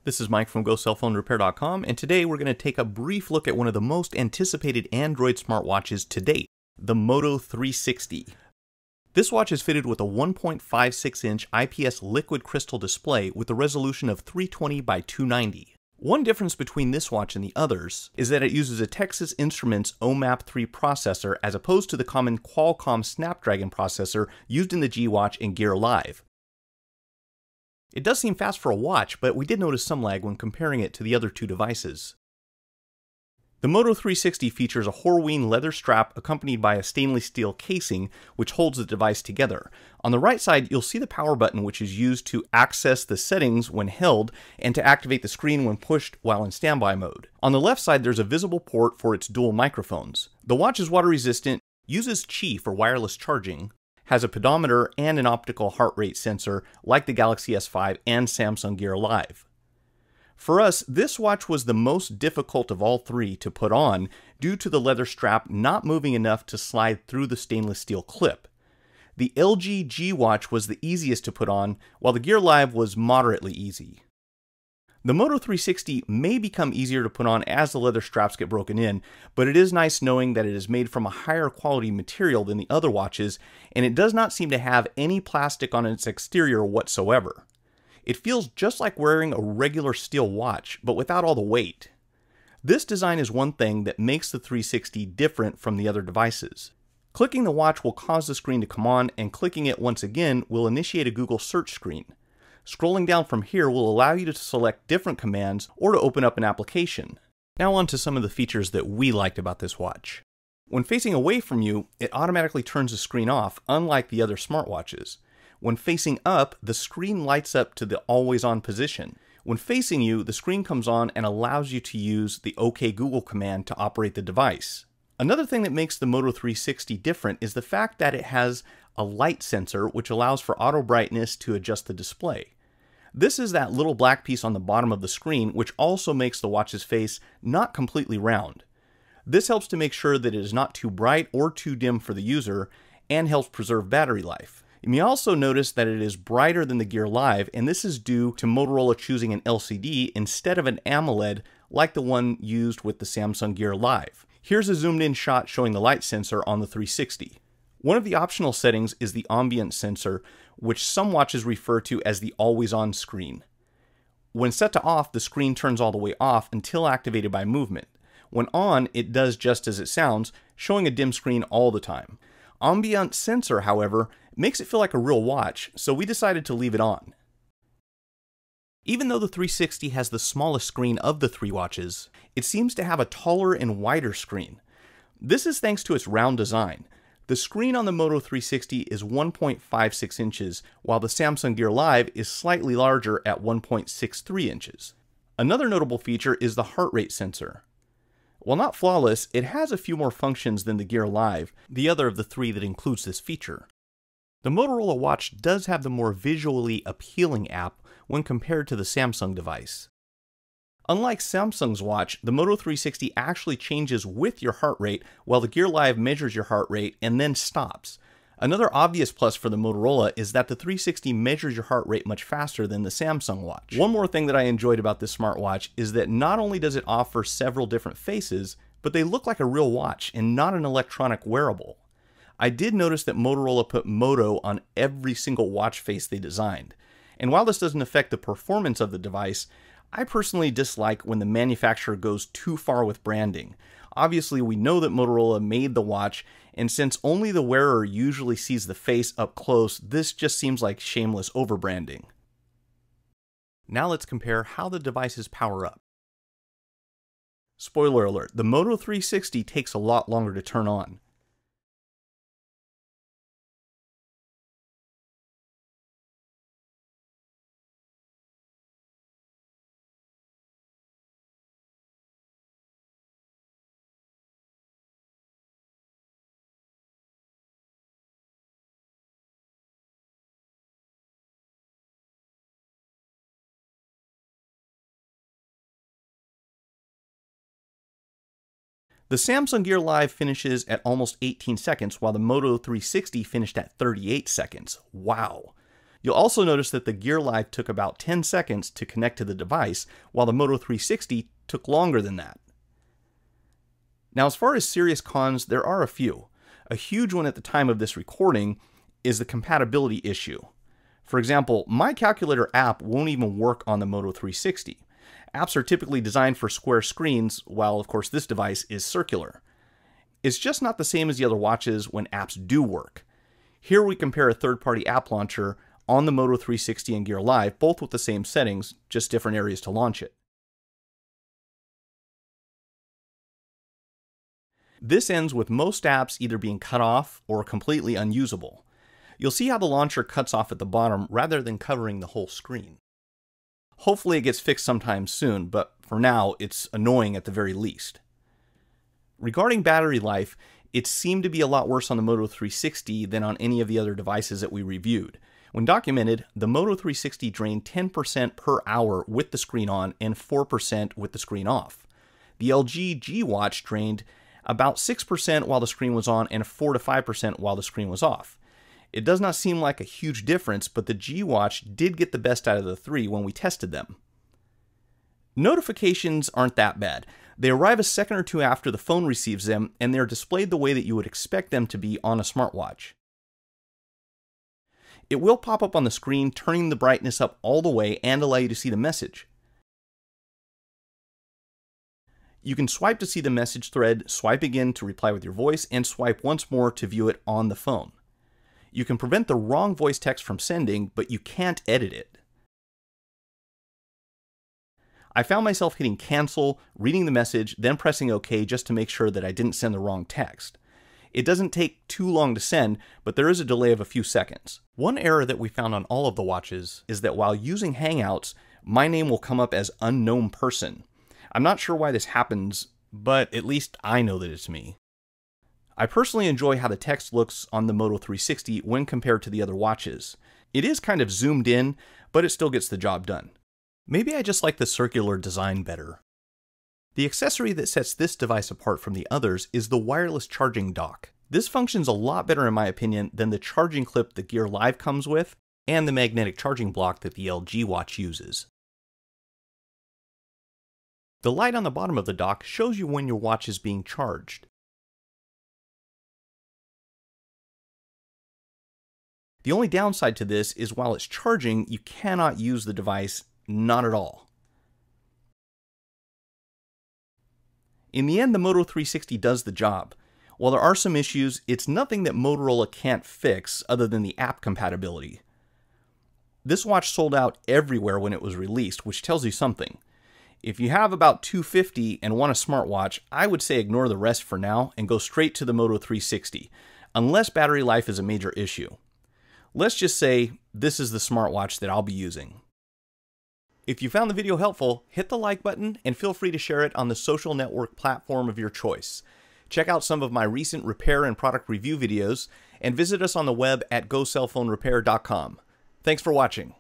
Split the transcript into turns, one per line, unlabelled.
This is Mike from GoCellPhoneRepair.com, and today we're going to take a brief look at one of the most anticipated Android smartwatches to date, the Moto 360. This watch is fitted with a 1.56-inch IPS liquid crystal display with a resolution of 320 by 290. One difference between this watch and the others is that it uses a Texas Instruments OMAP 3 processor as opposed to the common Qualcomm Snapdragon processor used in the G Watch and Gear Live. It does seem fast for a watch, but we did notice some lag when comparing it to the other two devices. The Moto 360 features a Horween leather strap accompanied by a stainless steel casing which holds the device together. On the right side, you'll see the power button, which is used to access the settings when held and to activate the screen when pushed while in standby mode. On the left side, there's a visible port for its dual microphones. The watch is water resistant, uses Qi for wireless charging, has a pedometer and an optical heart rate sensor like the Galaxy S5 and Samsung Gear Live. For us, this watch was the most difficult of all three to put on due to the leather strap not moving enough to slide through the stainless steel clip. The LG G Watch was the easiest to put on, while the Gear Live was moderately easy. The Moto 360 may become easier to put on as the leather straps get broken in, but it is nice knowing that it is made from a higher quality material than the other watches, and it does not seem to have any plastic on its exterior whatsoever. It feels just like wearing a regular steel watch, but without all the weight. This design is one thing that makes the 360 different from the other devices. Clicking the watch will cause the screen to come on, and clicking it once again will initiate a Google search screen. Scrolling down from here will allow you to select different commands or to open up an application. Now on to some of the features that we liked about this watch. When facing away from you, it automatically turns the screen off, unlike the other smartwatches. When facing up, the screen lights up to the always-on position. When facing you, the screen comes on and allows you to use the OK Google command to operate the device. Another thing that makes the Moto 360 different is the fact that it has a light sensor which allows for auto brightness to adjust the display. This is that little black piece on the bottom of the screen which also makes the watch's face not completely round. This helps to make sure that it is not too bright or too dim for the user and helps preserve battery life. You may also notice that it is brighter than the Gear Live, and this is due to Motorola choosing an LCD instead of an AMOLED like the one used with the Samsung Gear Live. Here's a zoomed in shot showing the light sensor on the 360. One of the optional settings is the ambient sensor, which some watches refer to as the always-on screen. When set to off, the screen turns all the way off until activated by movement. When on, it does just as it sounds, showing a dim screen all the time. Ambient sensor, however, makes it feel like a real watch, so we decided to leave it on. Even though the 360 has the smallest screen of the three watches, it seems to have a taller and wider screen. This is thanks to its round design. The screen on the Moto 360 is 1.56 inches, while the Samsung Gear Live is slightly larger at 1.63 inches. Another notable feature is the heart rate sensor. While not flawless, it has a few more functions than the Gear Live, the other of the three that includes this feature. The Motorola watch does have the more visually appealing app when compared to the Samsung device. Unlike Samsung's watch, the Moto 360 actually changes with your heart rate, while the Gear Live measures your heart rate and then stops. Another obvious plus for the Motorola is that the 360 measures your heart rate much faster than the Samsung watch. One more thing that I enjoyed about this smartwatch is that not only does it offer several different faces, but they look like a real watch and not an electronic wearable. I did notice that Motorola put Moto on every single watch face they designed. And while this doesn't affect the performance of the device, I personally dislike when the manufacturer goes too far with branding. Obviously, we know that Motorola made the watch, and since only the wearer usually sees the face up close, this just seems like shameless overbranding. Now let's compare how the devices power up. Spoiler alert, the Moto 360 takes a lot longer to turn on. The Samsung Gear Live finishes at almost 18 seconds, while the Moto 360 finished at 38 seconds. Wow! You'll also notice that the Gear Live took about 10 seconds to connect to the device, while the Moto 360 took longer than that. Now, as far as serious cons, there are a few. A huge one at the time of this recording is the compatibility issue. For example, my calculator app won't even work on the Moto 360. Apps are typically designed for square screens, while of course this device is circular. It's just not the same as the other watches when apps do work. Here we compare a third-party app launcher on the Moto 360 and Gear Live, both with the same settings, just different areas to launch it. This ends with most apps either being cut off or completely unusable. You'll see how the launcher cuts off at the bottom rather than covering the whole screen. Hopefully it gets fixed sometime soon, but for now it's annoying at the very least. Regarding battery life, it seemed to be a lot worse on the Moto 360 than on any of the other devices that we reviewed. When documented, the Moto 360 drained 10% per hour with the screen on and 4% with the screen off. The LG G Watch drained about 6% while the screen was on and 4 to 5% while the screen was off. It does not seem like a huge difference, but the G Watch did get the best out of the three when we tested them. Notifications aren't that bad. They arrive a second or two after the phone receives them, and they're displayed the way that you would expect them to be on a smartwatch. It will pop up on the screen, turning the brightness up all the way and allow you to see the message. You can swipe to see the message thread, swipe again to reply with your voice, and swipe once more to view it on the phone. You can prevent the wrong voice text from sending, but you can't edit it. I found myself hitting cancel, reading the message, then pressing OK just to make sure that I didn't send the wrong text. It doesn't take too long to send, but there is a delay of a few seconds. One error that we found on all of the watches is that while using Hangouts, my name will come up as unknown person. I'm not sure why this happens, but at least I know that it's me. I personally enjoy how the text looks on the Moto 360 when compared to the other watches. It is kind of zoomed in, but it still gets the job done. Maybe I just like the circular design better. The accessory that sets this device apart from the others is the wireless charging dock. This functions a lot better in my opinion than the charging clip the Gear Live comes with, and the magnetic charging block that the LG watch uses. The light on the bottom of the dock shows you when your watch is being charged. The only downside to this is while it's charging, you cannot use the device, not at all. In the end, the Moto 360 does the job. While there are some issues, it's nothing that Motorola can't fix other than the app compatibility. This watch sold out everywhere when it was released, which tells you something. If you have about $250 and want a smartwatch, I would say ignore the rest for now and go straight to the Moto 360, unless battery life is a major issue. Let's just say this is the smartwatch that I'll be using. If you found the video helpful, hit the like button and feel free to share it on the social network platform of your choice. Check out some of my recent repair and product review videos, and visit us on the web at gocellphonerepair.com. Thanks for watching.